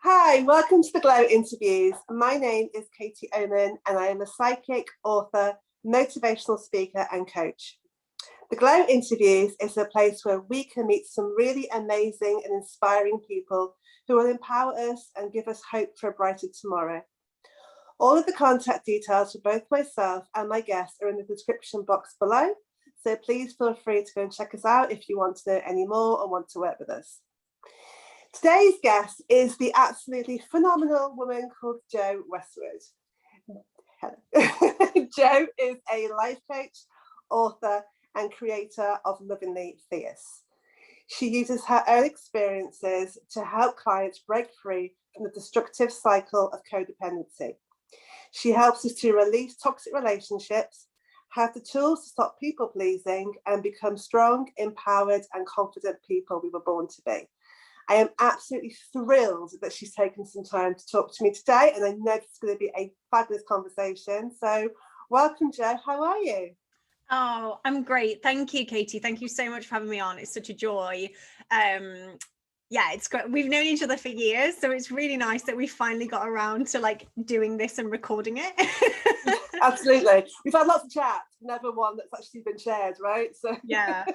Hi, welcome to the Glow Interviews. My name is Katie Oman and I am a psychic, author, motivational speaker and coach. The Glow Interviews is a place where we can meet some really amazing and inspiring people who will empower us and give us hope for a brighter tomorrow. All of the contact details for both myself and my guests are in the description box below, so please feel free to go and check us out if you want to know any more or want to work with us. Today's guest is the absolutely phenomenal woman called Jo Westwood. Jo is a life coach, author, and creator of Lovingly Fierce. She uses her own experiences to help clients break free from the destructive cycle of codependency. She helps us to release toxic relationships, have the tools to stop people pleasing, and become strong, empowered, and confident people we were born to be. I am absolutely thrilled that she's taken some time to talk to me today, and I know it's going to be a fabulous conversation. So welcome, Jo. How are you? Oh, I'm great. Thank you, Katie. Thank you so much for having me on. It's such a joy. Yeah, it's great. We've known each other for years, so it's really nice that we finally got around to like doing this and recording it. Absolutely. We've had lots of chats, never one that's actually been shared, right? So yeah.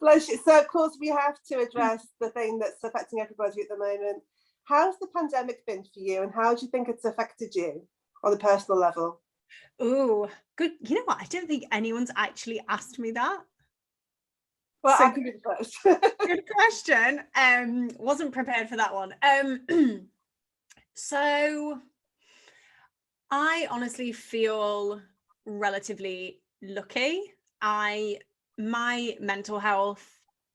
Bless you. So of course we have to address the thing that's affecting everybody at the moment. How's the pandemic been for you, and how do you think it's affected you on a personal level? Oh, good. You know what? I don't think anyone's actually asked me that. Well, so I can be the first. Good question. Wasn't prepared for that one. So I honestly feel relatively lucky. My mental health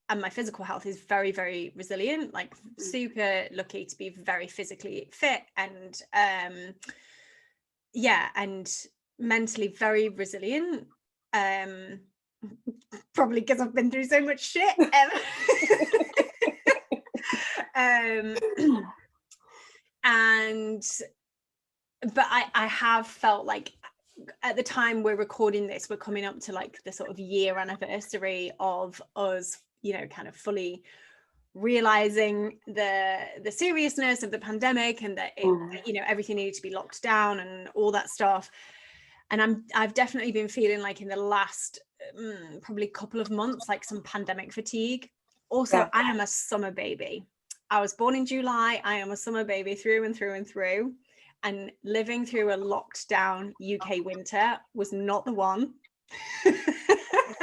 and my physical health is very, very resilient, like super lucky to be very physically fit and and mentally very resilient. Probably because I've been through so much shit. But I have felt like at the time we're recording this, we're coming up to like the sort of year anniversary of us, you know, kind of fully realizing the seriousness of the pandemic and that it, you know, everything needed to be locked down and all that stuff. And I've definitely been feeling like in the last probably couple of months, like some pandemic fatigue. Also, yeah. I am a summer baby. I was born in July. I am a summer baby through and through and through. And living through a locked down UK winter was not the one.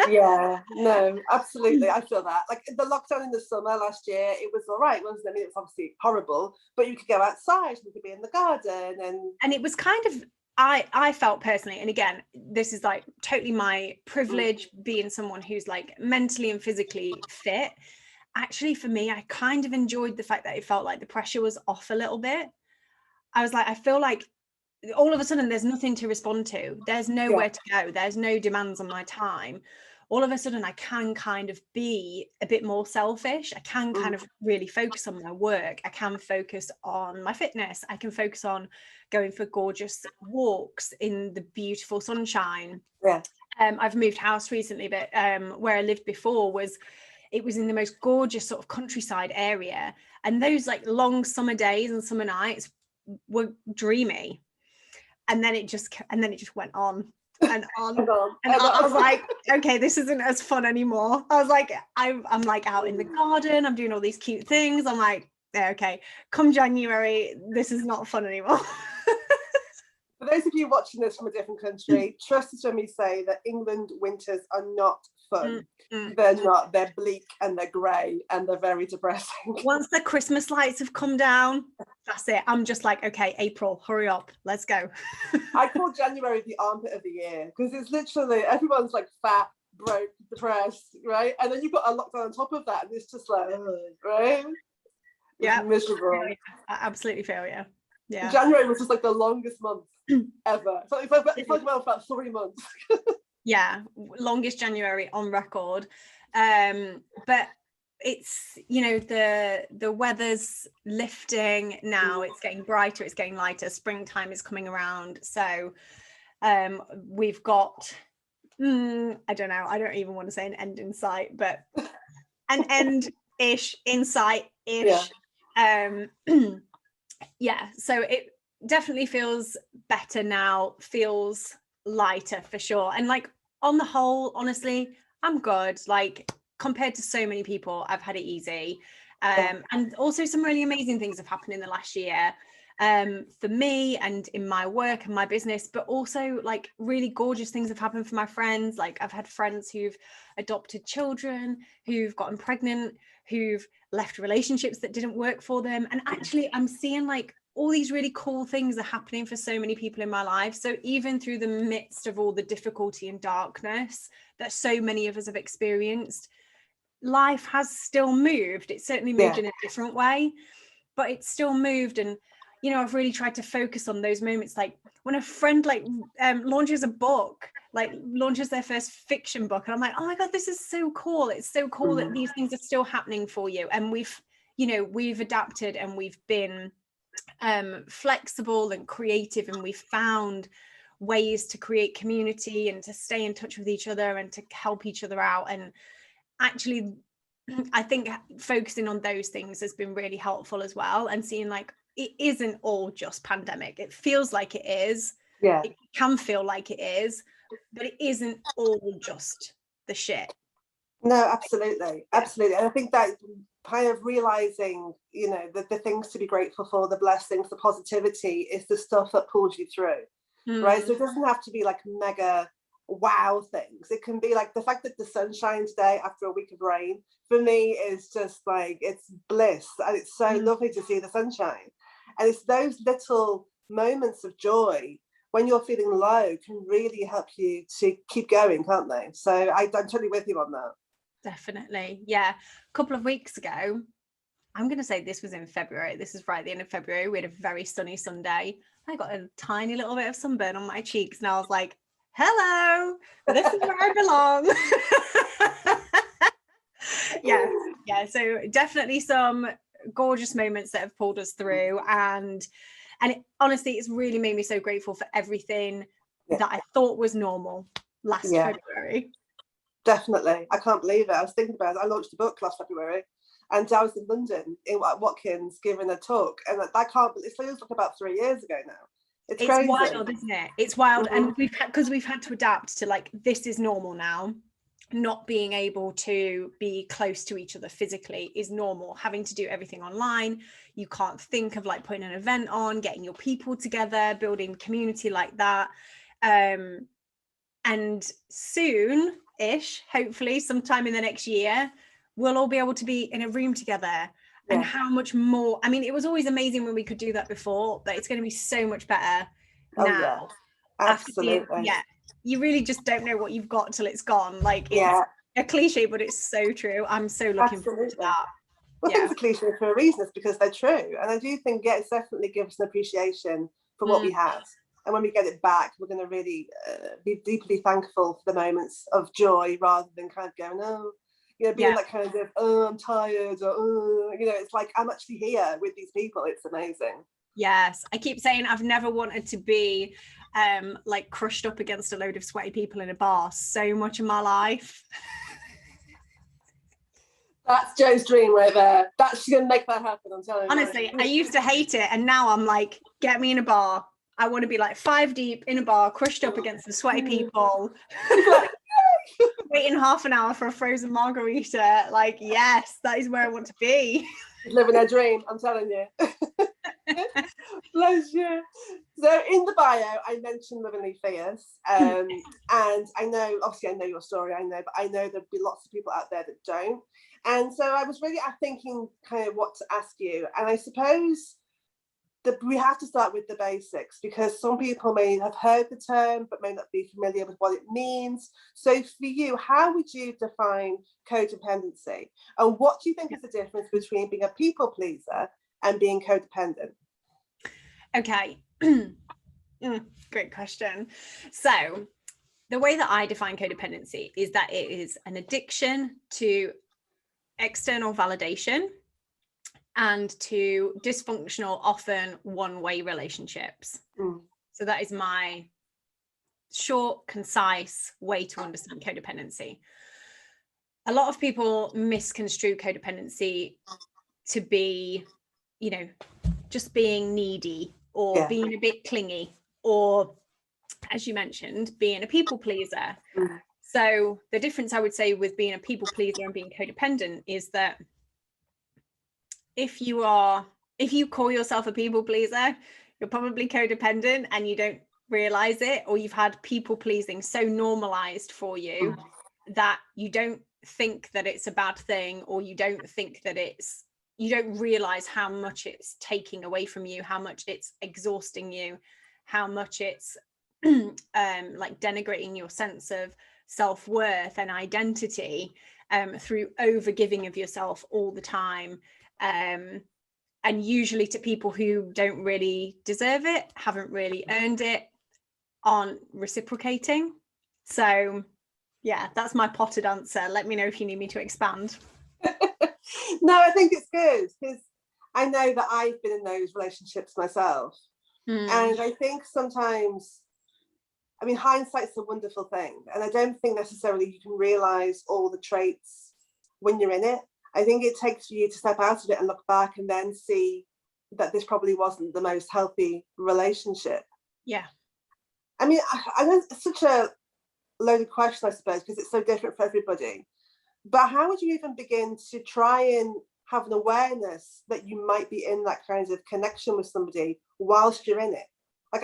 Yeah, no, absolutely. I feel that. Like the lockdown in the summer last year, it was all right, wasn't it? I mean, it's obviously horrible, but you could go outside, you could be in the garden, and it was kind of, I felt personally, and again, this is like totally my privilege being someone who's like mentally and physically fit. Actually, for me, I kind of enjoyed the fact that it felt like the pressure was off a little bit. I was like, I feel like all of a sudden there's nothing to respond to. There's nowhere to go. There's no demands on my time. All of a sudden I can kind of be a bit more selfish. I can kind of really focus on my work. I can focus on my fitness. I can focus on going for gorgeous walks in the beautiful sunshine. Yeah. I've moved house recently, but where I lived before it was in the most gorgeous sort of countryside area. And those like long summer days and summer nights were dreamy. And then it just went on and on. And I was like, okay, this isn't as fun anymore. I was like, I'm like out in the garden, I'm doing all these cute things. I'm like, yeah, okay, come January, this is not fun anymore. For those of you watching this from a different country, trust us when we say that England winters are not fun. They're not. They're bleak and they're grey and they're very depressing. Once the Christmas lights have come down, that's it. I'm just like, okay, April, hurry up, let's go. I call January the armpit of the year because it's literally everyone's like fat, broke, depressed, right? And then you've got a lockdown on top of that, and it's just like, right? Yeah, miserable. I absolutely feel you. Yeah. January was just like the longest month ever. It's like about 3 months. Yeah, longest January on record. But it's, you know, the weather's lifting now. It's getting brighter, it's getting lighter. Springtime is coming around. So we've got I don't know, I don't even want to say an end in sight, but an end-ish, in sight-ish. Yeah, so it definitely feels better now, feels lighter for sure. And like on the whole, honestly, I'm good. Like compared to so many people, I've had it easy. And also some really amazing things have happened in the last year, for me and in my work and my business, but also like really gorgeous things have happened for my friends. Like I've had friends who've adopted children, who've gotten pregnant, who've left relationships that didn't work for them. And actually I'm seeing like all these really cool things are happening for so many people in my life. So even through the midst of all the difficulty and darkness that so many of us have experienced, life has still moved. It's certainly moved in a different way, but it's still moved. And you know, I've really tried to focus on those moments, like when a friend like launches a book, like launches their first fiction book, and I'm like, oh my god, this is so cool. It's so cool that these things are still happening for you. And we've adapted, and we've been flexible and creative, and we've found ways to create community and to stay in touch with each other and to help each other out. And actually I think focusing on those things has been really helpful as well, and seeing like it isn't all just pandemic. It feels like it is, it can feel like it is, but it isn't all just the shit. No, absolutely. And I think that kind of realizing, you know, the things to be grateful for, the blessings, the positivity is the stuff that pulls you through, right? So it doesn't have to be like mega wow things. It can be like the fact that the sun shines today after a week of rain, for me is just like, it's bliss, and it's so lovely to see the sunshine. And it's those little moments of joy when you're feeling low can really help you to keep going, can't they? So I'm totally with you on that. Definitely. Yeah. A couple of weeks ago, I'm going to say this was in February. This is right at the end of February. We had a very sunny Sunday. I got a tiny little bit of sunburn on my cheeks, and I was like, hello, this is where I belong. Yeah. So definitely some gorgeous moments that have pulled us through. And honestly, it's really made me so grateful for everything that I thought was normal last February. Definitely. I can't believe it. I was thinking about it. I launched a book last February, and I was in London in Watkins giving a talk, and I can't, it feels like about 3 years ago now. It's crazy. Wild, isn't it? It's wild. And we've had to adapt to like, this is normal now. Not being able to be close to each other physically is normal. Having to do everything online, you can't think of like putting an event on, getting your people together, building community like that. And soon-ish, hopefully sometime in the next year, we'll all be able to be in a room together. And how much more, I mean, it was always amazing when we could do that before, but it's going to be so much better now. Absolutely. You really just don't know what you've got till it's gone. Like, it's a cliche, but it's so true. I'm so looking forward to that. Well, things are cliche for a reason. It's because they're true. And I do think, it's definitely gives an appreciation for what we had. And when we get it back, we're going to really be deeply thankful for the moments of joy, rather than kind of going, oh, you know, being like kind of, oh, I'm tired, or, oh, you know, it's like, I'm actually here with these people. It's amazing. Yes. I keep saying I've never wanted to be like crushed up against a load of sweaty people in a bar so much in my life. That's Jo's dream right there. She's going to make that happen, I'm telling you. Honestly, I used to hate it, and now I'm like, get me in a bar. I want to be like 5 deep in a bar, crushed up against some sweaty people, waiting half an hour for a frozen margarita. Like, yes, that is where I want to be. Living their dream, I'm telling you. Bless you. So in the bio, I mentioned Lovingly Fierce, and I know, obviously I know your story, but I know there'll be lots of people out there that don't. And so I was really thinking kind of what to ask you, and I suppose that we have to start with the basics, because some people may have heard the term but may not be familiar with what it means. So for you, how would you define codependency, and what do you think is the difference between being a people pleaser and being codependent? Okay. Great question. So the way that I define codependency is that it is an addiction to external validation and to dysfunctional, often one-way relationships. So that is my short, concise way to understand codependency. A lot of people misconstrue codependency to be you know, just being needy, or being a bit clingy, or, as you mentioned, being a people pleaser. So the difference, I would say, with being a people pleaser and being codependent is that if you call yourself a people pleaser, you're probably codependent and you don't realize it, or you've had people pleasing so normalized for you that you don't think that it's a bad thing, or you don't realize how much it's taking away from you, how much it's exhausting you, how much it's like denigrating your sense of self-worth and identity through overgiving of yourself all the time, and usually to people who don't really deserve it, haven't really earned it, aren't reciprocating. So yeah, that's my potted answer. Let me know if you need me to expand. No, I think it's good, because I know that I've been in those relationships myself. And I think sometimes, I mean, hindsight's a wonderful thing, and I don't think necessarily you can realize all the traits when you're in it. I think it takes you to step out of it and look back and then see that this probably wasn't the most healthy relationship. Yeah. I mean, I know it's such a loaded question, I suppose, because it's so different for everybody. But how would you even begin to try and have an awareness that you might be in that kind of connection with somebody whilst you're in it? Like,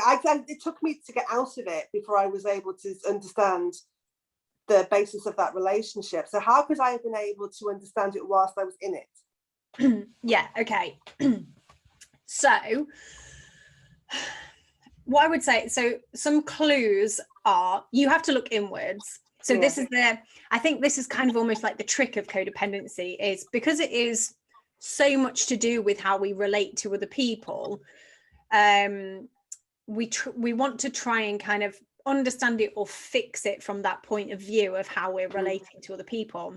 it took me to get out of it before I was able to understand the basis of that relationship. So how could I have been able to understand it whilst I was in it? Yeah, okay. So what I would say, so some clues are, you have to look inwards. So this is I think this is kind of almost like the trick of codependency, is because it is so much to do with how we relate to other people. We want to try and kind of understand it or fix it from that point of view of how we're relating to other people.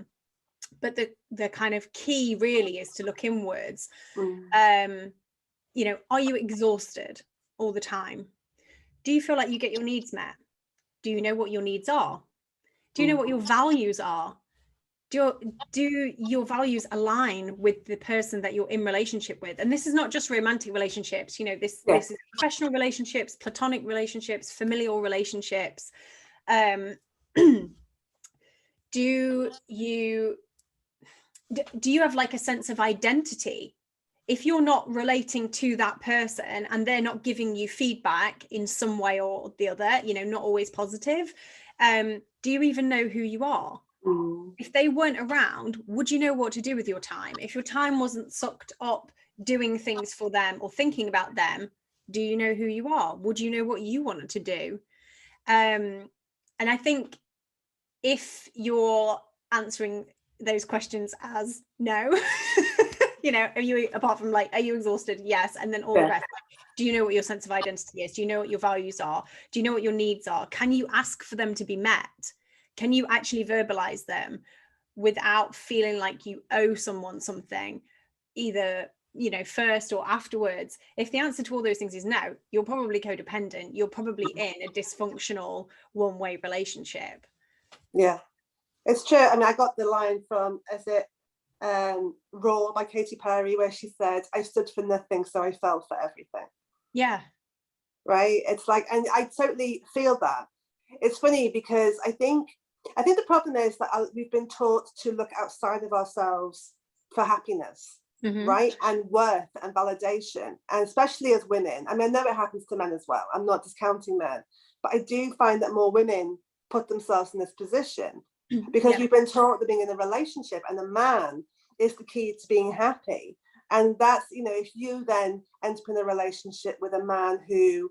But the kind of key really is to look inwards. You know, are you exhausted all the time? Do you feel like you get your needs met? Do you know what your needs are? Do you know what your values are? Do your values align with the person that you're in relationship with? And this is not just romantic relationships, you know, this is professional relationships, platonic relationships, familial relationships. Do you have like a sense of identity? If you're not relating to that person and they're not giving you feedback in some way or the other, you know, not always positive, do you even know who you are? If they weren't around, would you know what to do with your time? If your time wasn't sucked up doing things for them or thinking about them, do you know who you are? Would you know what you wanted to do? And I think if you're answering those questions as no, you know, are you, apart from like, are you exhausted? Yes. And then all the rest, like, do you know what your sense of identity is? Do you know what your values are? Do you know what your needs are? Can you ask for them to be met? Can you actually verbalize them without feeling like you owe someone something, either, you know, first or afterwards? If the answer to all those things is no, you're probably codependent. You're probably in a dysfunctional one-way relationship. Yeah, it's true. I mean, I got the line from, is it Raw by Katy Perry, where she said, I stood for nothing, so I fell for everything. Yeah. Right. It's like, and I totally feel that. It's funny because I think the problem is that we've been taught to look outside of ourselves for happiness, right? And worth and validation. And especially as women, I mean, I know it happens to men as well. I'm not discounting men, but I do find that more women put themselves in this position because we've been taught that being in a relationship and a man is the key to being happy. And that's, you know, if you then enter in a relationship with a man who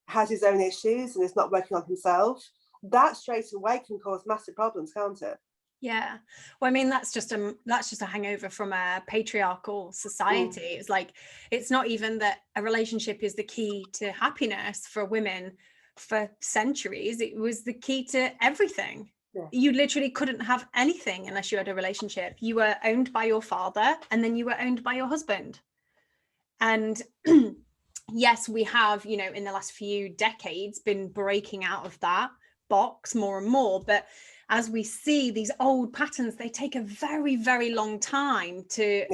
has his own issues and is not working on himself, that straight away can cause massive problems, can't it? Yeah. Well, I mean, that's just a hangover from a patriarchal society. It's like, it's not even that a relationship is the key to happiness for women for centuries. It was the key to everything. You literally couldn't have anything unless you had a relationship. You were owned by your father, and then you were owned by your husband. And yes, we have, you know, in the last few decades been breaking out of that box more and more. But as we see these old patterns, they take a very, very long time to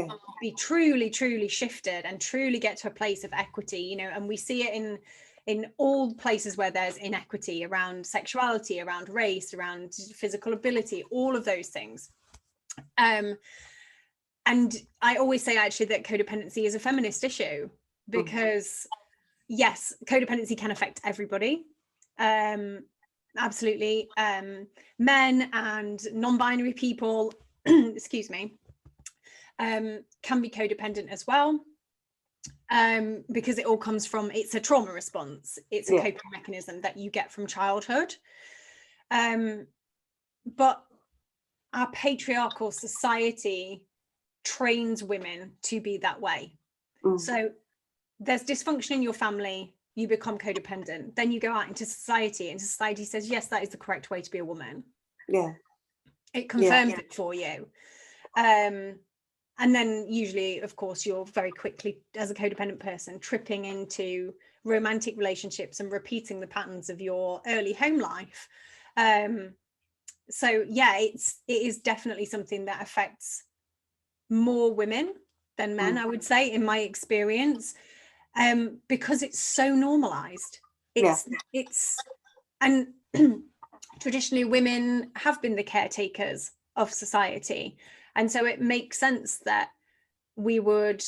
be truly shifted and truly get to a place of equity, you know. And we see it in all places where there's inequity around sexuality, around race, around physical ability, all of those things. And I always say actually that codependency is a feminist issue, because yes, codependency can affect everybody. Absolutely. Men and non-binary people, excuse me, can be codependent as well, because it all comes from, it's a trauma response. It's a coping mechanism that you get from childhood. But our patriarchal society trains women to be that way. So there's dysfunction in your family, you become codependent, then you go out into society, and society says, yes, that is the correct way to be a woman. It confirms it for you. And then usually, of course, you're very quickly, as a codependent person, tripping into romantic relationships and repeating the patterns of your early home life. So yeah, it is definitely something that affects more women than men, I would say, in my experience. Because it's so normalized. It's and traditionally women have been the caretakers of society, and so it makes sense that we would,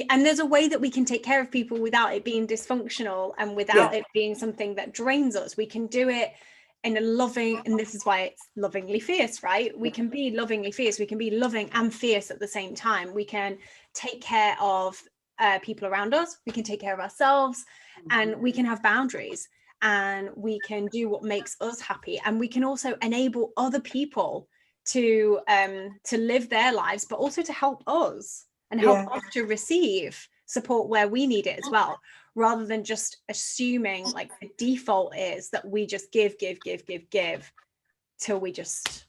and there's a way that we can take care of people without it being dysfunctional and without it being something that drains us. We can do it in a loving, and this is why it's lovingly fierce, right? We can be lovingly fierce, we can be loving and fierce at the same time. We can take care of people around us, we can take care of ourselves, and we can have boundaries, and we can do what makes us happy, and we can also enable other people to live their lives, but also to help us and help us to receive support where we need it as well, rather than just assuming like the default is that we just give till we just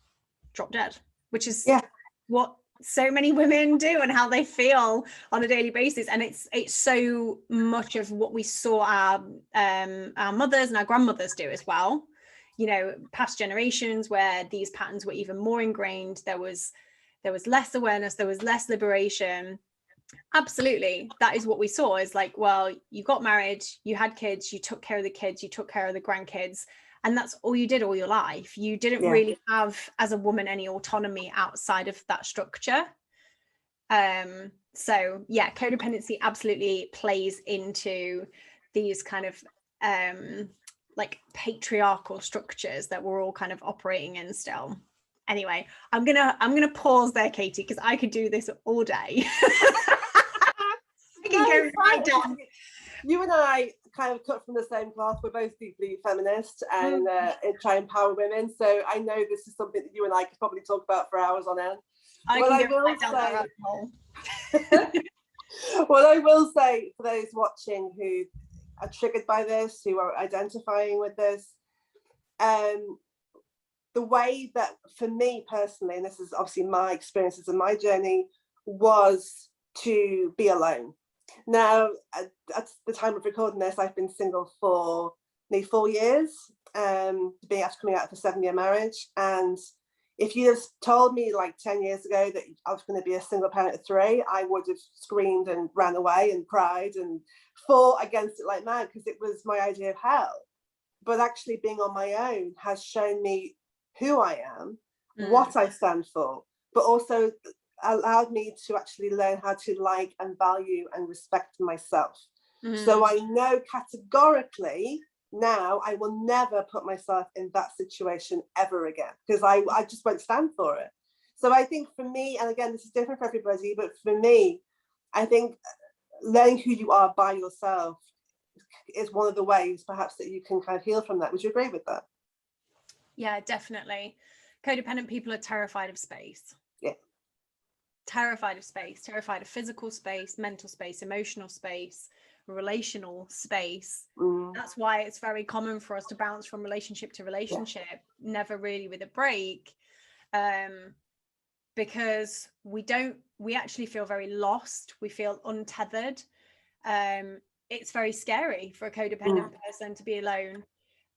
drop dead, which is what so many women do and how they feel on a daily basis. And it's so much of what we saw our mothers and our grandmothers do as well, you know, past generations where these patterns were even more ingrained. There was less awareness, there was less liberation. Absolutely, that is what we saw, is like, well, you got married, you had kids, you took care of the kids, you took care of the grandkids, and that's all you did all your life. You didn't really have, as a woman, any autonomy outside of that structure. So yeah, codependency absolutely plays into these kind of like patriarchal structures that we're all kind of operating in still. Anyway, I'm gonna pause there, Katie, because I could do this all day. I can go right down. You and I kind of cut from the same cloth. We're both deeply feminist and try and empower women. So I know this is something that you and I could probably talk about for hours on end. What I will say for those watching who are triggered by this, who are identifying with this, the way that for me personally, and this is obviously my experiences and my journey, was to be alone. Now, at the time of recording this, I've been single for nearly 4 years, being after coming out of a 7-year marriage. And if you had told me like 10 years ago that I was going to be a single parent of 3, I would have screamed and ran away and cried and fought against it like mad, because it was my idea of hell. But actually being on my own has shown me who I am, what I stand for, but also allowed me to actually learn how to like and value and respect myself. So I know categorically now I will never put myself in that situation ever again, because I just won't stand for it. So I think for me, and again, this is different for everybody, but for me, I think learning who you are by yourself is one of the ways perhaps that you can kind of heal from that. Would you agree with that? Yeah, definitely. Codependent people are terrified of space. Terrified of space, terrified of physical space, mental space, emotional space, relational space. That's why it's very common for us to bounce from relationship to relationship, never really with a break, because we actually feel very lost, we feel untethered. It's very scary for a codependent person to be alone.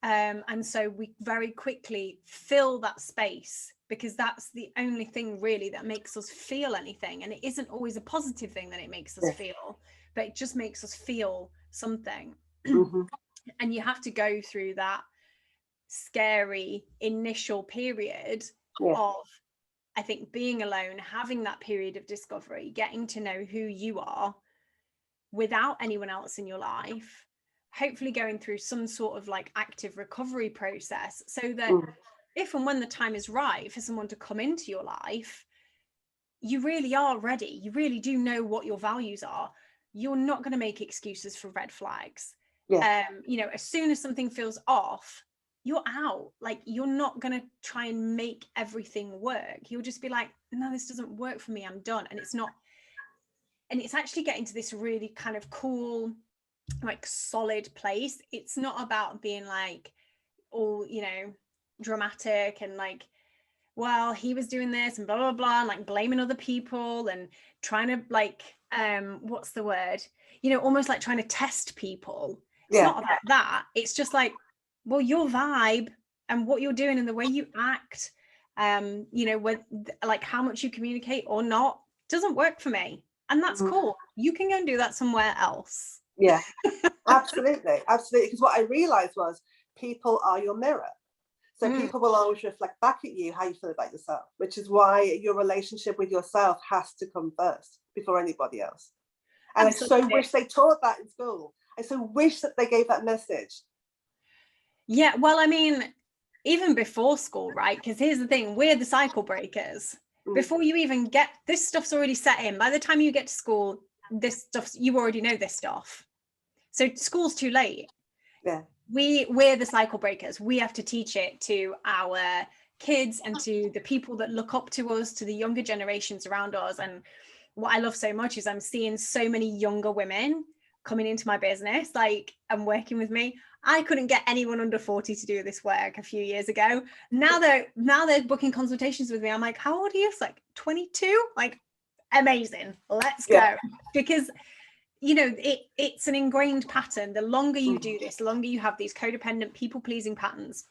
And so we very quickly fill that space, because that's the only thing really that makes us feel anything. And it isn't always a positive thing that it makes us feel, but it just makes us feel something. Mm-hmm. And you have to go through that scary initial period of, I think, being alone, having that period of discovery, getting to know who you are without anyone else in your life, hopefully going through some sort of like active recovery process, so that if and when the time is right for someone to come into your life, you really are ready. You really do know what your values are. You're not going to make excuses for red flags. You know, as soon as something feels off, you're out. Like, you're not going to try and make everything work. You'll just be like, no, this doesn't work for me, I'm done. And it's not, and it's actually getting to this really kind of cool, like, solid place. It's not about being like all, you know, dramatic and like, well, he was doing this and blah blah blah, and like blaming other people and trying to like what's the word, you know, almost like trying to test people. It's not about that. It's just like, well, your vibe and what you're doing and the way you act, you know, with like how much you communicate or not, doesn't work for me, and that's cool. You can go and do that somewhere else. Yeah, absolutely, absolutely. Because what I realized was, people are your mirror. So people will always reflect back at you how you feel about yourself, which is why your relationship with yourself has to come first before anybody else. And absolutely. I so wish they taught that in school. I so wish that they gave that message. Yeah, well, I mean, even before school, right? Because here's the thing, we're the cycle breakers. Before you even get, this stuff's already set in. By the time you get to school, this stuff, you already know this stuff. So school's too late. Yeah. We're the cycle breakers. We have to teach it to our kids and to the people that look up to us, to the younger generations around us. And what I love so much is I'm seeing so many younger women coming into my business, like, and working with me. I couldn't get anyone under 40 to do this work a few years ago. Now they're booking consultations with me. I'm like, how old are you? It's like 22. Like, amazing. Let's go. Because, you know, it's an ingrained pattern. The longer you do this, the longer you have these codependent, people-pleasing patterns,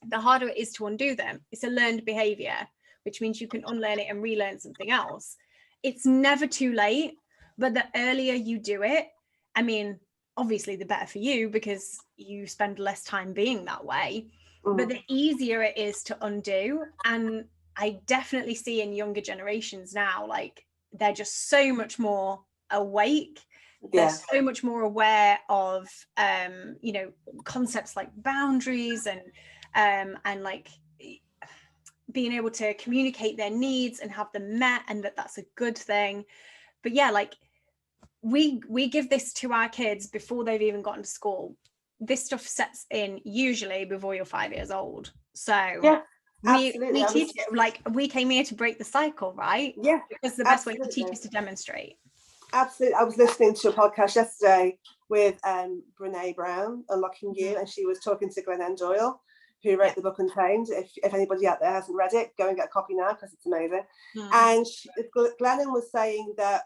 the harder it is to undo them. It's a learned behavior, which means you can unlearn it and relearn something else. It's never too late, but the earlier you do it, I mean, obviously the better for you, because you spend less time being that way, but the easier it is to undo. And I definitely see in younger generations now, like, they're just so much more awake. They're so much more aware of, you know, concepts like boundaries and like being able to communicate their needs and have them met, and that's a good thing. But yeah, like, we give this to our kids before they've even gotten to school. This stuff sets in usually before you're 5 years old. So we teach it, like, we came here to break the cycle, right? Yeah, because the best way to teach is to demonstrate. Absolutely. I was listening to a podcast yesterday with Brene Brown, Unlocking You, and she was talking to Glennon Doyle, who wrote the book Untamed. If anybody out there hasn't read it, go and get a copy now, because it's amazing. And Glennon was saying that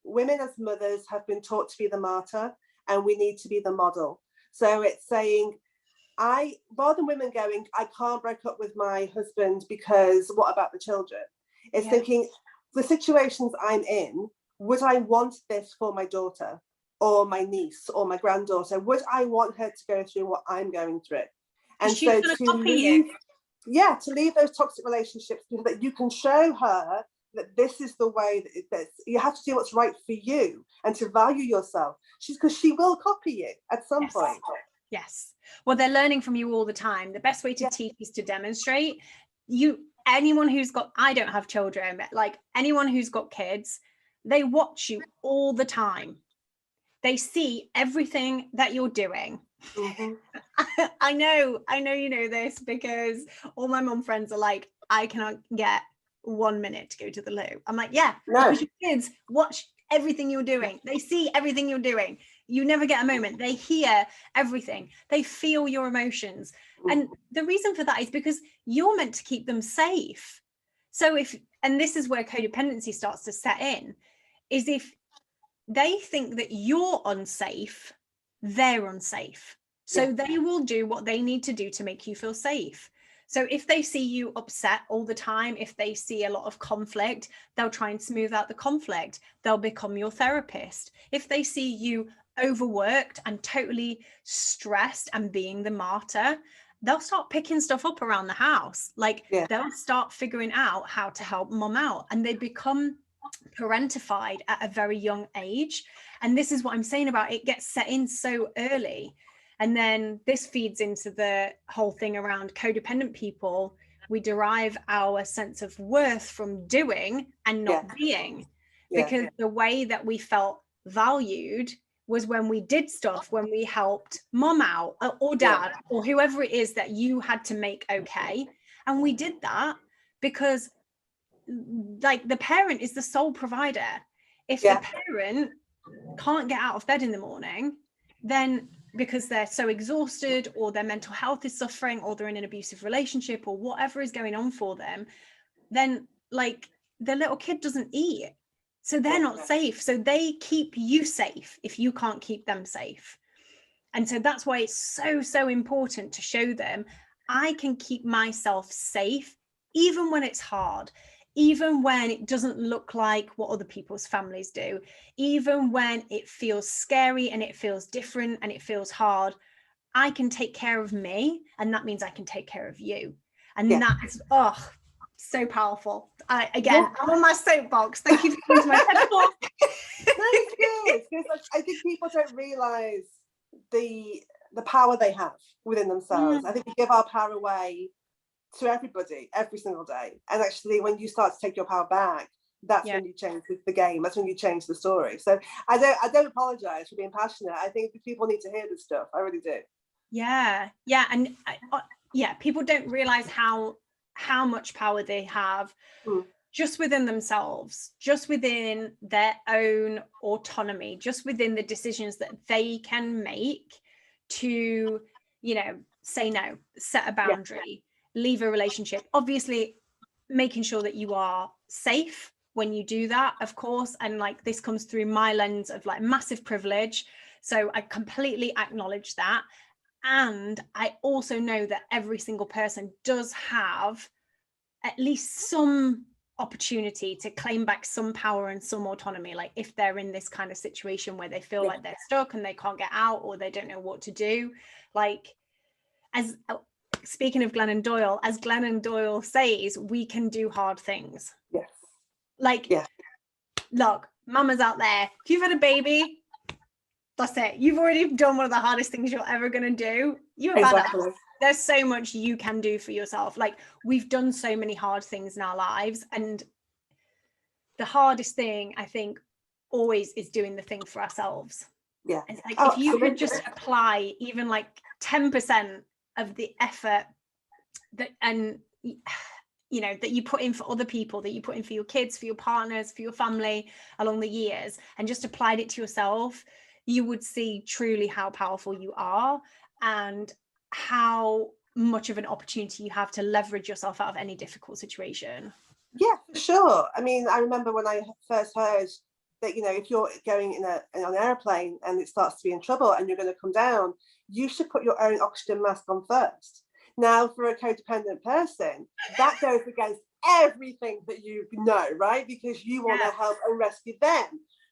women as mothers have been taught to be the martyr, and we need to be the model. So it's saying, rather than women going, I can't break up with my husband because what about the children? It's thinking, the situations I'm in, would I want this for my daughter or my niece or my granddaughter? Would I want her to go through what I'm going through? And so to leave those toxic relationships, so that you can show her that this is the way that you have to do what's right for you, and to value yourself. Because she will copy you at some point. Yes. Well, they're learning from you all the time. The best way to teach is to demonstrate. Anyone who's got, I don't have children, but like, anyone who's got kids, they watch you all the time. They see everything that you're doing. I know you know this, because all my mum friends are like, I cannot get 1 minute to go to the loo. I'm like, because your kids watch everything you're doing. They see everything you're doing. You never get a moment. They hear everything. They feel your emotions. And the reason for that is because you're meant to keep them safe. So and this is where codependency starts to set in, is if they think that you're unsafe, they're unsafe. So they will do what they need to do to make you feel safe. So if they see you upset all the time, if they see a lot of conflict, they'll try and smooth out the conflict. They'll become your therapist. If they see you overworked and totally stressed and being the martyr, they'll start picking stuff up around the house. Like they'll start figuring out how to help mum out, and they become parentified at a very young age. And this is what I'm saying about it gets set in so early. And then this feeds into the whole thing around codependent people. We derive our sense of worth from doing and not being, because the way that we felt valued was when we did stuff, when we helped mom out or dad or whoever it is that you had to make okay. And we did that because like the parent is the sole provider. If the parent can't get out of bed in the morning, then because they're so exhausted or their mental health is suffering or they're in an abusive relationship or whatever is going on for them, then like the little kid doesn't eat. So they're not safe. So they keep you safe if you can't keep them safe. And so that's why it's so, so important to show them I can keep myself safe, even when it's hard, even when it doesn't look like what other people's families do, even when it feels scary and it feels different and it feels hard. I can take care of me, and that means I can take care of you. And that's so powerful. I'm on my soapbox. Thank you for coming to my TED Talk. It's good, because I think people don't realize the power they have within themselves. I think we give our power away to everybody every single day, and actually when you start to take your power back, that's when you change the game. That's when you change the story. So I don't apologize for being passionate. I think people need to hear this stuff. I really do. And people don't realize how much power they have just within themselves, just within their own autonomy, just within the decisions that they can make to, say no, set a boundary, leave a relationship. Obviously, making sure that you are safe when you do that, of course. And like this comes through my lens of like massive privilege. So I completely acknowledge that. And I also know that every single person does have at least some opportunity to claim back some power and some autonomy. Like if they're in this kind of situation where they feel like they're stuck and they can't get out or they don't know what to do. Like, as speaking of Glennon Doyle, as Glennon Doyle says, we can do hard things. Look, mamas out there, if you've had a baby, that's it. You've already done one of the hardest things you're ever going to do. You're badass. There's so much you can do for yourself. Like we've done so many hard things in our lives, and the hardest thing I think always is doing the thing for ourselves. It's like if you could just apply even like 10% of the effort that that you put in for other people, that you put in for your kids, for your partners, for your family along the years, and just applied it to yourself, you would see truly how powerful you are and how much of an opportunity you have to leverage yourself out of any difficult situation. Yeah, for sure. I mean, I remember when I first heard that, if you're going on an airplane and it starts to be in trouble and you're going to come down, you should put your own oxygen mask on first. Now, for a codependent person, that goes against everything that you know, right? Because you want to help and rescue them.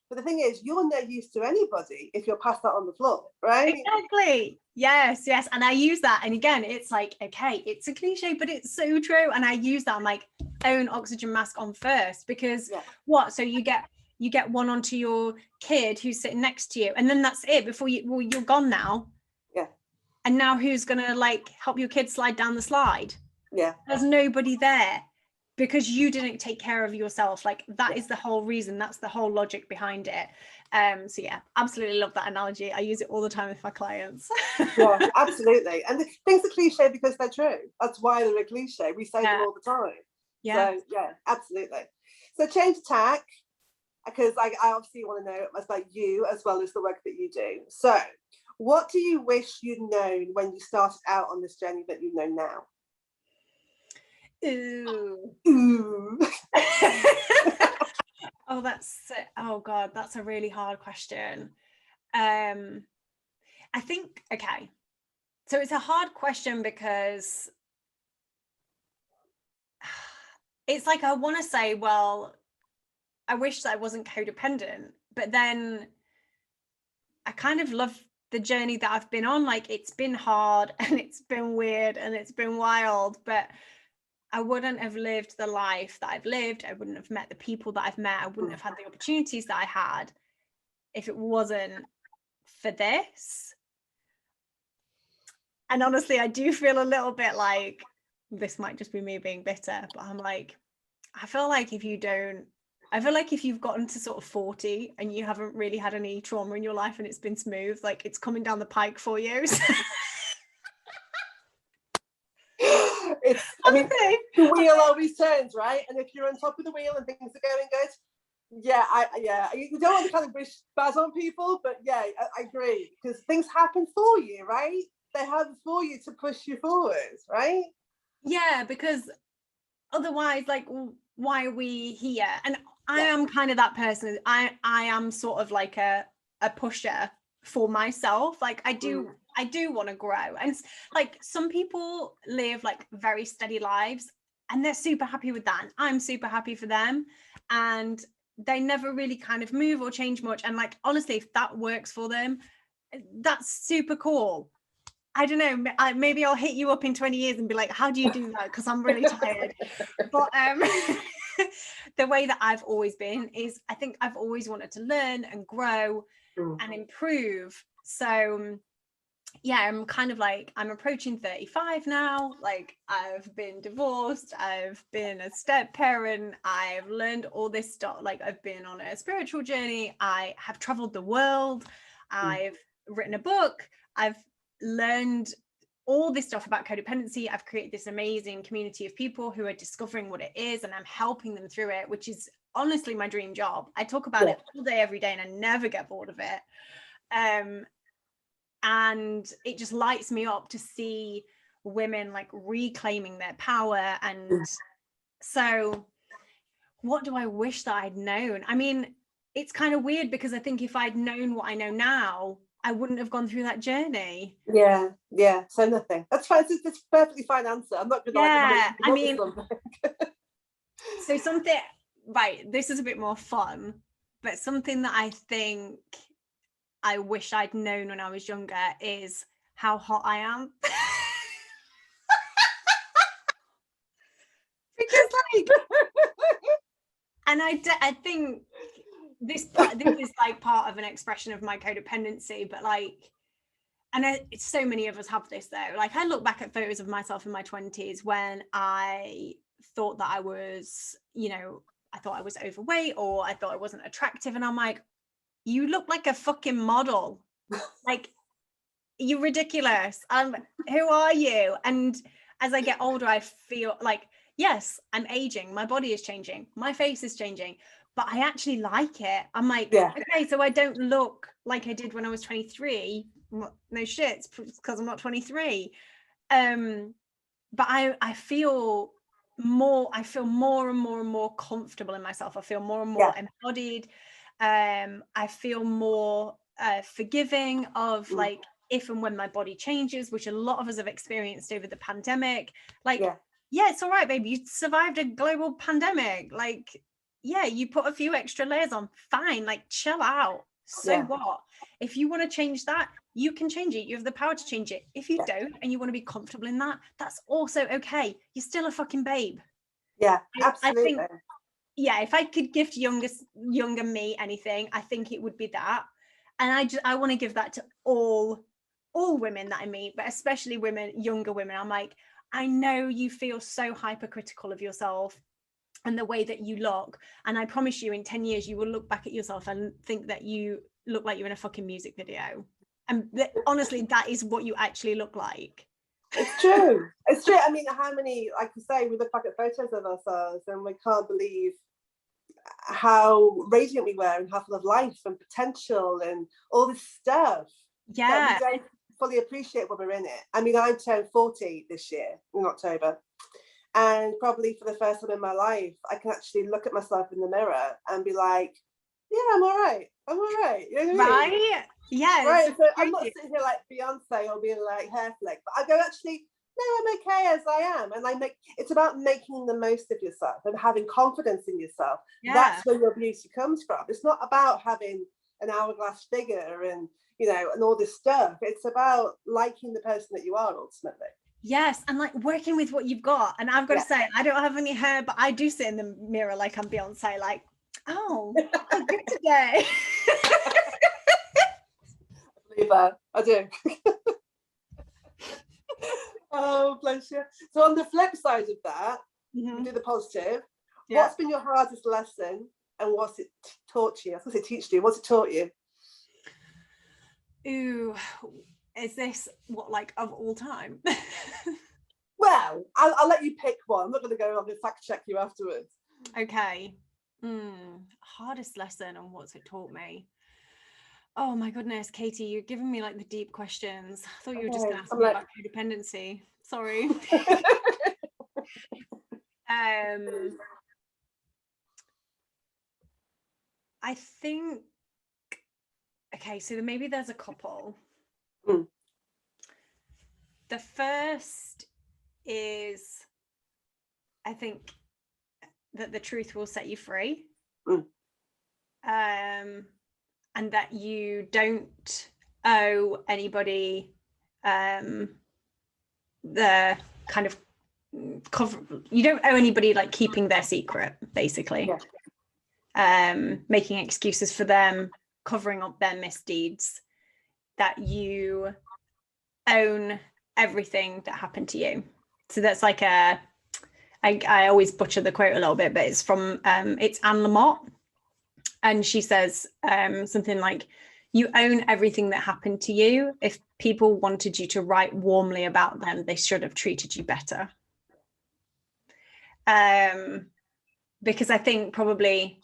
But the thing is, you're no use to anybody if you're passed out on the floor, right? Exactly. Yes. And I use that. And again, it's like, okay, it's a cliche, but it's so true. And I use that. I'm like, own oxygen mask on first, because so you get one onto your kid who's sitting next to you, and then that's it before you're gone now. And now who's gonna like help your kid slide down the slide? There's nobody there, because you didn't take care of yourself. Like that is the whole reason. That's the whole logic behind it. So absolutely love that analogy. I use it all the time with my clients. Absolutely. And the things are cliche because they're true. That's why they're a cliche. We say them all the time. So absolutely. So change tack, because I obviously want to know about you as well as the work that you do. So what do you wish you'd known when you started out on this journey that you know now? Ooh. Oh God, that's a really hard question. I think, okay, So it's a hard question because it's like, I want to say, well, I wish that I wasn't codependent, but then I kind of love the journey that I've been on. Like, it's been hard and it's been weird and it's been wild, but I wouldn't have lived the life that I've lived. I wouldn't have met the people that I've met. I wouldn't have had the opportunities that I had if it wasn't for this. And honestly, I do feel a little bit like, this might just be me being bitter, but I'm like, I feel like if you've gotten to sort of 40 and you haven't really had any trauma in your life and it's been smooth, like, it's coming down the pike for you. I mean, the wheel always turns, right? And if you're on top of the wheel and things are going good, you don't want to kind of wish bad on people, but yeah, I agree, because things happen for you, right? They happen for you to push you forward, right? Yeah, because otherwise, like, why are we here? And I am kind of that person. I am sort of like a pusher for myself. Like, I do want to grow. And like, some people live like very steady lives and they're super happy with that. And I'm super happy for them. And they never really kind of move or change much. And like, honestly, if that works for them, that's super cool. I don't know, maybe I'll hit you up in 20 years and be like, how do you do that? Because I'm really tired. But the way that I've always been is, I think I've always wanted to learn and grow and improve. So yeah, I'm kind of like, I'm approaching 35 now. Like, I've been divorced, I've been a step parent, I've learned all this stuff. Like, I've been on a spiritual journey, I have traveled the world, I've written a book, I've learned all this stuff about codependency. I've created this amazing community of people who are discovering what it is, and I'm helping them through it, which is honestly my dream job. I talk about it all day, every day, and I never get bored of it. And it just lights me up to see women like reclaiming their power. And so what do I wish that I'd known? I mean, it's kind of weird, because I think if I'd known what I know now, I wouldn't have gone through that journey. Yeah, so nothing. That's fine. It's a perfectly fine answer. I'm not gonna I mean, so something, right, this is a bit more fun, but something that I think I wish I'd known when I was younger is how hot I am. Because like, and I think this is like part of an expression of my codependency, but like, and so many of us have this though. Like, I look back at photos of myself in my 20s when I thought that I was, I thought I was overweight, or I thought I wasn't attractive, and I'm like, you look like a fucking model. Like, you're ridiculous. Who are you? And as I get older, I feel like, yes, I'm aging, my body is changing, my face is changing, but I actually like it. I'm like, okay, so I don't look like I did when I was 23. No shit, because I'm not 23. But I feel more and more comfortable in myself. I feel more and more embodied. I feel more forgiving of like, if and when my body changes, which a lot of us have experienced over the pandemic. Like, yeah, it's all right, baby, you survived a global pandemic. Like, yeah, you put a few extra layers on, fine, like, chill out. So what? If you want to change that, you can change it. You have the power to change it. If you don't, and you want to be comfortable in that, that's also okay. You're still a fucking babe. Yeah, absolutely. I think, yeah, if I could gift younger me anything, I think it would be that. And I want to give that to all women that I meet, but especially younger women. I'm like, I know you feel so hypercritical of yourself and the way that you look, and I promise you, in 10 years you will look back at yourself and think that you look like you're in a fucking music video. And honestly, that is what you actually look like. It's true. It's true. I mean, how many, like you say, we look back at photos of ourselves and we can't believe how radiant we were and how full of life and potential and all this stuff. Yeah. That we don't fully appreciate when we're in it. I mean, I turned 40 this year in October. And probably for the first time in my life, I can actually look at myself in the mirror and be like, yeah, I'm all right. I'm all right. You know what I mean? Right? Yes. Right. So I'm not sitting here like Beyonce or being like hair flick, but I go, actually, no, I'm okay as I am. And it's about making the most of yourself and having confidence in yourself. Yeah. That's where your beauty comes from. It's not about having an hourglass figure and, you know, and all this stuff. It's about liking the person that you are ultimately. Yes, and like working with what you've got. And I've got to say, I don't have any hair, but I do sit in the mirror like I'm Beyonce, like, oh, I look good today. I believe that. I do. Oh, bless you. So on the flip side of that, we do the positive. Yeah. What's been your hardest lesson, and what's it taught you? I was going to say teach you. What's it taught you? Ooh, is this what, like, of all time? Well, I'll let you pick one. I'm not going to go on and fact check you afterwards. Okay. Hardest lesson, and what's it taught me? Oh my goodness, Katie, you're giving me like the deep questions. I thought you were just going to ask me about codependency. Sorry. I think, okay, so maybe there's a couple. The first is, I think that the truth will set you free. And that you don't owe anybody the kind of you don't owe anybody like keeping their secret, basically. Making excuses for them, covering up their misdeeds, that you own everything that happened to you. So that's like I always butcher the quote a little bit, but it's from it's Anne Lamott. And she says something like, you own everything that happened to you. If people wanted you to write warmly about them, they should have treated you better. Because I think probably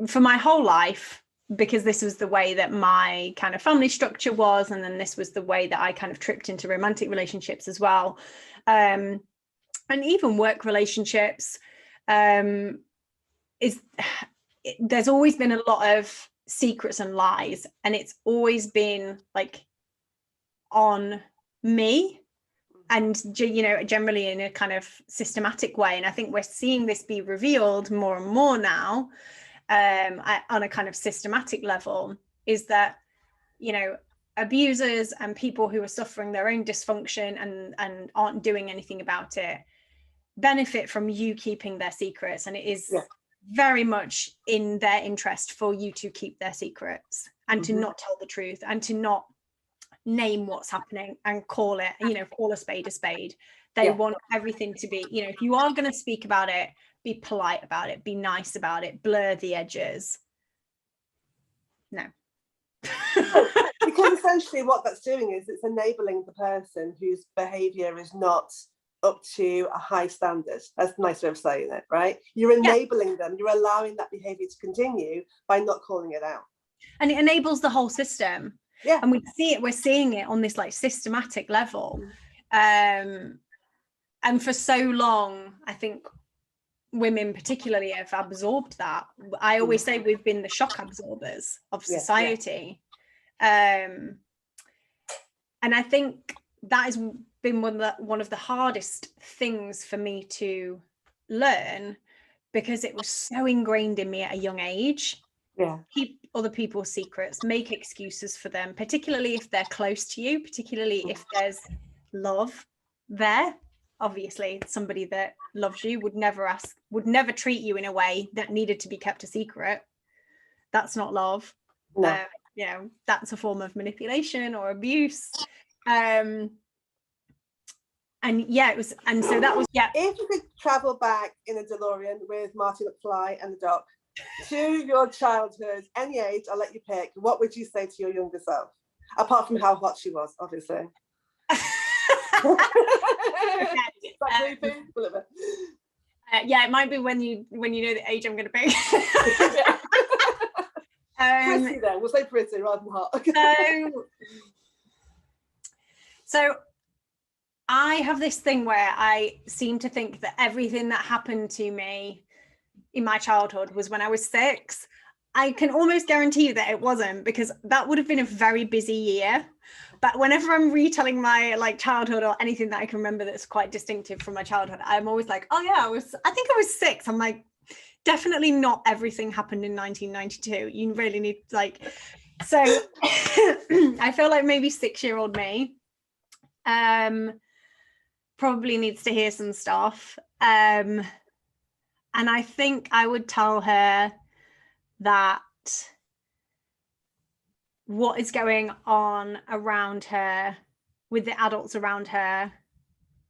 for my whole life, because this was the way that my kind of family structure was, and then this was the way that I kind of tripped into romantic relationships as well. And even work relationships, there's always been a lot of secrets and lies, and it's always been like on me, and, you know, generally in a kind of systematic way. And I think we're seeing this be revealed more and more now, on a kind of systematic level, is that, you know, abusers and people who are suffering their own dysfunction and aren't doing anything about it benefit from you keeping their secrets, and it is very much in their interest for you to keep their secrets and to not tell the truth and to not name what's happening and call it, you know, call a spade a spade. They want everything to be, you know, if you are going to speak about it, be polite about it, be nice about it, blur the edges. No. Because essentially what that's doing is it's enabling the person whose behavior is not up to a high standard. That's a nice way of saying it, right? You're enabling them, you're allowing that behavior to continue by not calling it out. And it enables the whole system. Yeah. And we're seeing it on this like systematic level. And for so long, I think women particularly have absorbed that. I always say we've been the shock absorbers of society. And I think that has been one of the hardest things for me to learn, because it was so ingrained in me at a young age. Keep other people's secrets, make excuses for them, particularly if they're close to you, particularly if there's love there. Obviously, somebody that loves you would never treat you in a way that needed to be kept a secret. That's not love. No. You know, that's a form of manipulation or abuse. And yeah, it was, and so that was, If you could travel back in a DeLorean with Marty McFly and the Doc to your childhood, any age, I'll let you pick, what would you say to your younger self? Apart from how hot she was, obviously. Yeah, it might be when you know the age I'm going to pick. Pretty then, we'll say pretty rather than hot. So I have this thing where I seem to think that everything that happened to me in my childhood was when I was 6. I can almost guarantee you that it wasn't, because that would have been a very busy year. But whenever I'm retelling my like childhood or anything that I can remember that's quite distinctive from my childhood, I'm always like, oh yeah, I think I was 6. I'm like, definitely not everything happened in 1992. You really need like, so I feel like maybe 6-year-old me probably needs to hear some stuff. And I think I would tell her that what is going on around her with the adults around her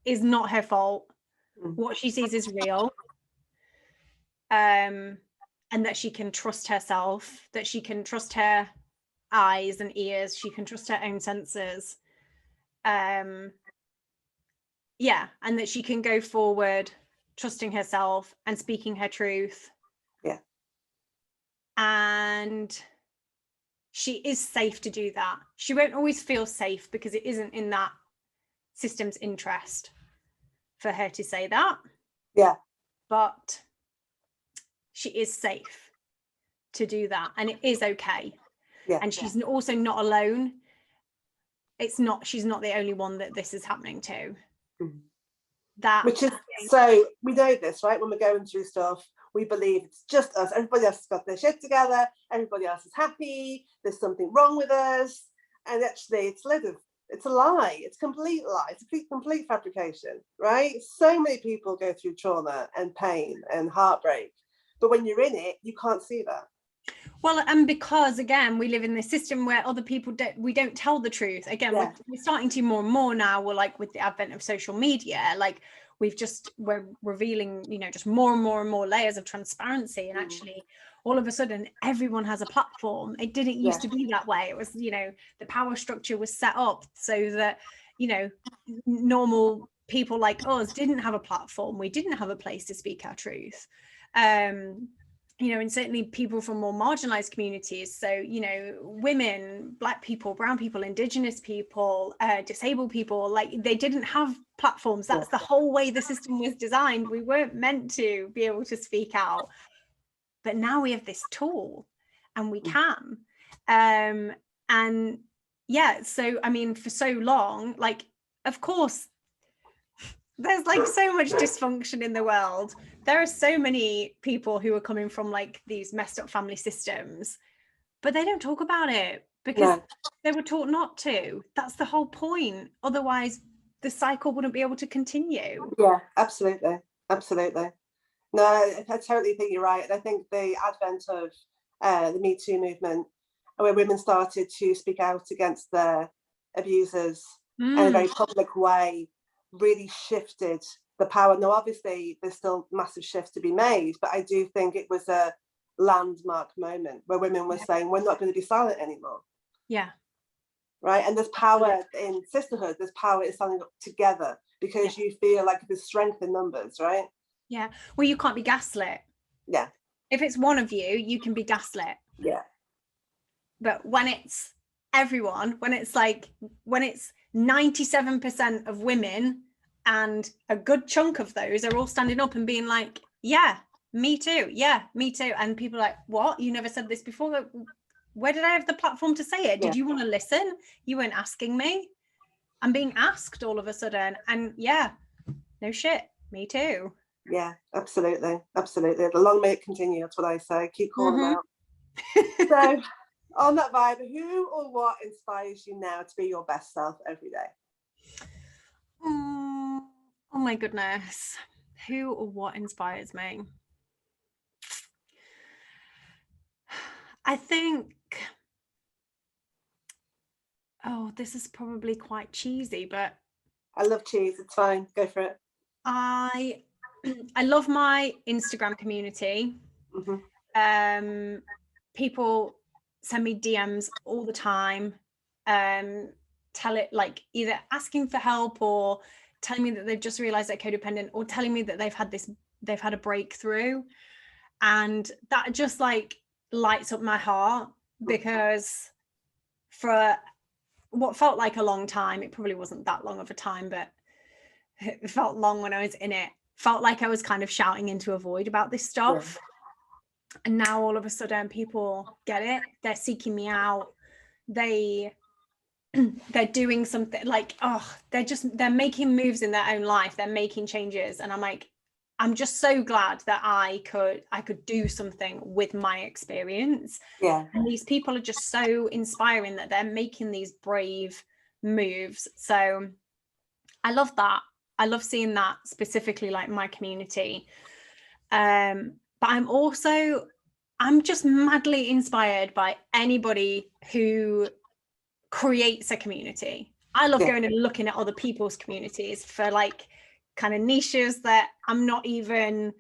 is not her fault. What she sees is real. And that she can trust herself, that she can trust her eyes and ears, she can trust her own senses. Yeah, and that she can go forward trusting herself and speaking her truth. Yeah. And she is safe to do that. She won't always feel safe because it isn't in that system's interest for her to say that. Yeah. But she is safe to do that, and it is okay. Yeah. And she's also not alone. She's not the only one that this is happening to. Mm-hmm. That, which is, so we know this, right? When we're going through stuff, we believe it's just us. Everybody else has got their shit together. Everybody else is happy. There's something wrong with us. And actually, it's a lie. It's a complete lie. It's a complete fabrication, right? So many people go through trauma and pain and heartbreak. But when you're in it, you can't see that. Well, and because again, we live in this system where other people don't tell the truth. Again, yeah. we're starting to more and more now. We're like, with the advent of social media, like we're revealing, just more and more and more layers of transparency. And actually, all of a sudden, everyone has a platform. It didn't used to be that way. It was, the power structure was set up so that, normal people like us didn't have a platform. We didn't have a place to speak our truth. And certainly people from more marginalized communities. So, women, Black people, brown people, Indigenous people, disabled people, like they didn't have platforms. That's the whole way the system was designed. We weren't meant to be able to speak out. But now we have this tool and we can. And yeah, so, I mean, for so long, like, of course, there's like so much dysfunction in the world. There are so many people who are coming from like these messed up family systems, but they don't talk about it because they were taught not to. That's the whole point. Otherwise, the cycle wouldn't be able to continue. Yeah, absolutely. Absolutely. No, I totally think you're right. And I think the advent of the Me Too movement, where women started to speak out against their abusers in a very public way, really shifted the power. Now, obviously, there's still massive shifts to be made, but I do think it was a landmark moment where women were saying, we're not going to be silent anymore. Yeah. Right. And there's power in sisterhood. There's power in standing up together because you feel like there's strength in numbers, right? Yeah. Well, you can't be gaslit. Yeah. If it's one of you, you can be gaslit. Yeah. But when it's everyone, when it's 97% of women and a good chunk of those are all standing up and being like, yeah, me too. Yeah, me too. And people are like, what? You never said this before. Where did I have the platform to say it? Did you want to listen? You weren't asking me. I'm being asked all of a sudden. And yeah, no shit. Me too. Yeah, absolutely. Absolutely. The long may it continue. That's what I say. Keep calling out. So on that vibe, who or what inspires you now to be your best self every day? Oh my goodness. Who or what inspires me? I think, this is probably quite cheesy, but I love cheese. It's fine. Go for it. I love my Instagram community. People send me DMs all the time, tell it like either asking for help or telling me that they've just realized they're codependent or telling me that they've had a breakthrough, and that just like lights up my heart, because for what felt like a long time, it probably wasn't that long of a time, but it felt long when I was in it, felt like I was kind of shouting into a void about this stuff. And now all of a sudden people get it, they're seeking me out, they're doing something like, they're making moves in their own life, they're making changes. And I'm like, I'm just so glad that I could do something with my experience. Yeah. And these people are just so inspiring that they're making these brave moves. So I love that. I love seeing that, specifically like my community. But I'm just madly inspired by anybody who creates a community. I love going and looking at other people's communities for like kind of niches that I'm not even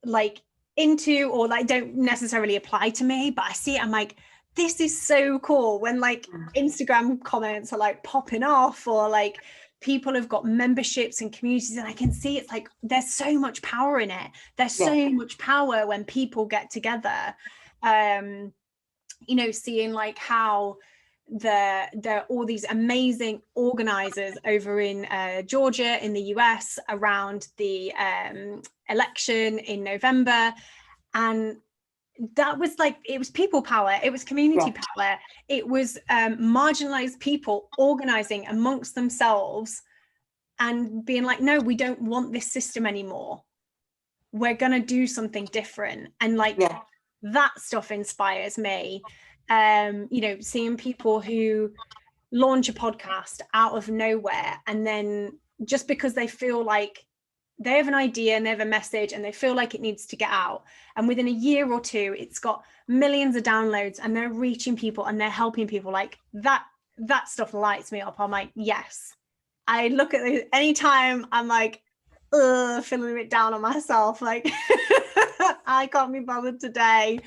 like into, or like don't necessarily apply to me, but I see it, I'm like, this is so cool when like Instagram comments are like popping off, or like people have got memberships and communities, and I can see it's like there's so much power in it. There's so much power when people get together. You know, seeing like how there are all these amazing organizers over in Georgia in the US around the election in November, and that was like, it was people power, it was community power, it was marginalized people organizing amongst themselves and being like, no, we don't want this system anymore, we're gonna do something different. And like that stuff inspires me. You know, seeing people who launch a podcast out of nowhere, and then just because they feel like they have an idea and they have a message and they feel like it needs to get out, and within a year or two it's got millions of downloads and they're reaching people and they're helping people, like that stuff lights me up. I'm like, yes. I look at it anytime I'm like feeling a bit down on myself, like I can't be bothered today,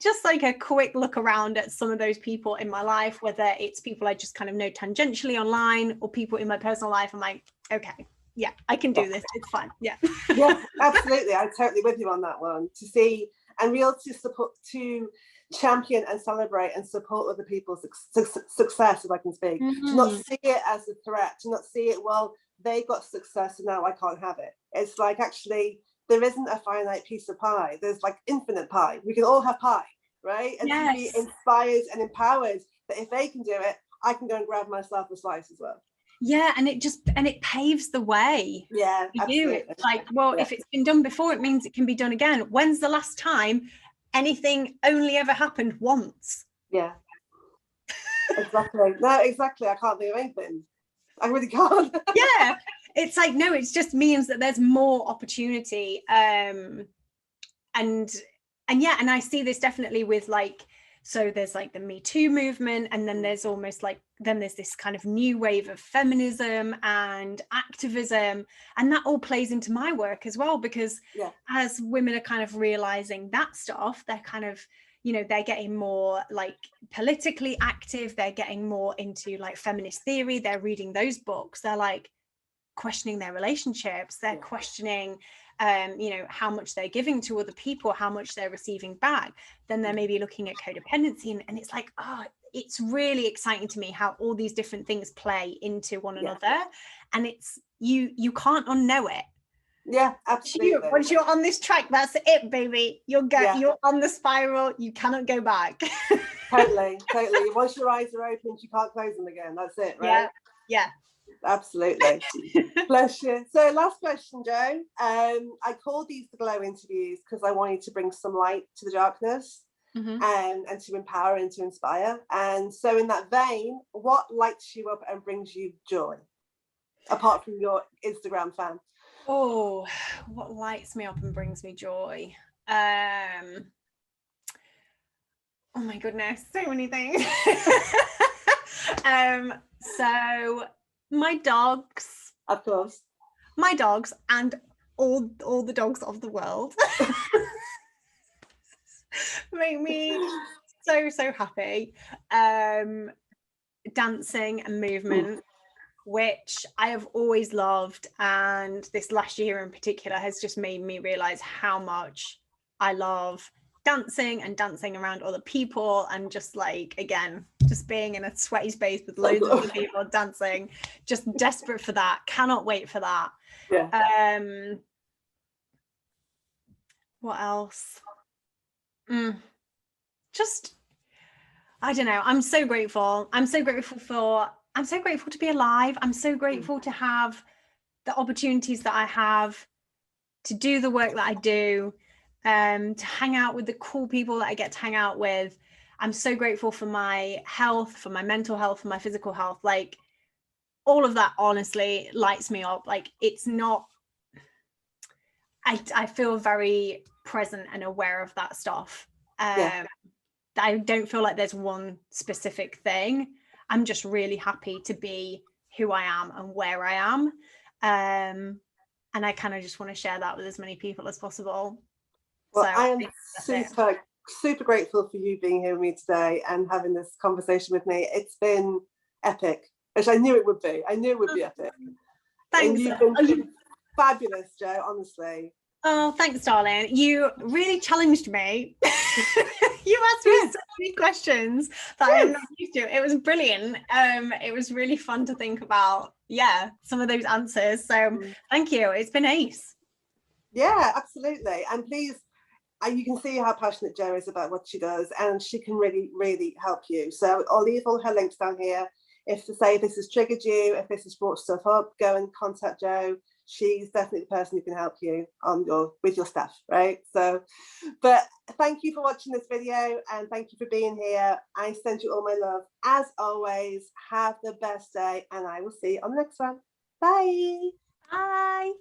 just like a quick look around at some of those people in my life, whether it's people I just kind of know tangentially online or people in my personal life. I'm like, okay, yeah, I can do this. It's fun. Yeah. Yeah, absolutely. I'm totally with you on that one. To see and be able to support, to champion and celebrate and support other people's success, if I can speak. To not see it as a threat, to not see it, well, they got success and now I can't have it. It's like, actually, there isn't a finite piece of pie. There's like infinite pie. We can all have pie, right? And to be inspired and empowered that if they can do it, I can go and grab myself a slice as well. Yeah, and it paves the way. Yeah, absolutely. It's like, well, if it's been done before, it means it can be done again. When's the last time anything only ever happened once? Yeah, exactly. No, exactly. I can't think of anything. I really can't. Yeah, it's like, no, it just means that there's more opportunity. And I see this definitely with like, so there's like the Me Too movement, and then there's almost like, then there's this kind of new wave of feminism and activism, and that all plays into my work as well, because as women are kind of realizing that stuff, they're kind of, you know, they're getting more like politically active, they're getting more into like feminist theory, they're reading those books, they're like questioning their relationships, they're questioning you know, how much they're giving to other people, how much they're receiving back. Then they're maybe looking at codependency, and it's like, oh, it's really exciting to me how all these different things play into one another, and it's you can't unknow it. Yeah, absolutely. Once you're on this track, that's it, baby. You're on the spiral, you cannot go back. Totally. Once your eyes are open, you can't close them again. That's it, right? Yeah. Absolutely. Bless you. So last question, Jo. I call these the glow interviews because I wanted to bring some light to the darkness, and to empower and to inspire. And so in that vein, what lights you up and brings you joy, apart from your Instagram fan? Oh, what lights me up and brings me joy? Oh my goodness, so many things. So my dogs, of course, my dogs, and all the dogs of the world make me so happy. Dancing and movement, which I have always loved, and this last year in particular has just made me realize how much I love dancing and dancing around other people, and just like, again, just being in a sweaty space with loads of other people dancing, just desperate for that, cannot wait for that. What else? Just, I don't know. I'm so grateful. I'm so grateful to be alive. I'm so grateful to have the opportunities that I have, to do the work that I do, to hang out with the cool people that I get to hang out with. I'm so grateful for my health, for my mental health, for my physical health. Like, all of that honestly lights me up. Like, it's not, I feel very present and aware of that stuff. I don't feel like there's one specific thing. I'm just really happy to be who I am and where I am. And I kind of just want to share that with as many people as possible. Well, So I am super grateful for you being here with me today and having this conversation with me. It's been epic, which I knew it would be. I knew it would be epic. Thanks. And you've been fabulous, Jo, honestly. Oh, thanks, darling. You really challenged me. You asked me so many questions that I'm not used to. It was brilliant. It was really fun to think about, some of those answers. So thank you. It's been ace. Yeah, absolutely. And please, you can see how passionate Jo is about what she does, and she can really, really help you. So I'll leave all her links down here. If this has triggered you, if this has brought stuff up, go and contact Jo. She's definitely the person who can help you with your stuff, right? So, but thank you for watching this video, and thank you for being here. I send you all my love. As always, have the best day, and I will see you on the next one. Bye. Bye.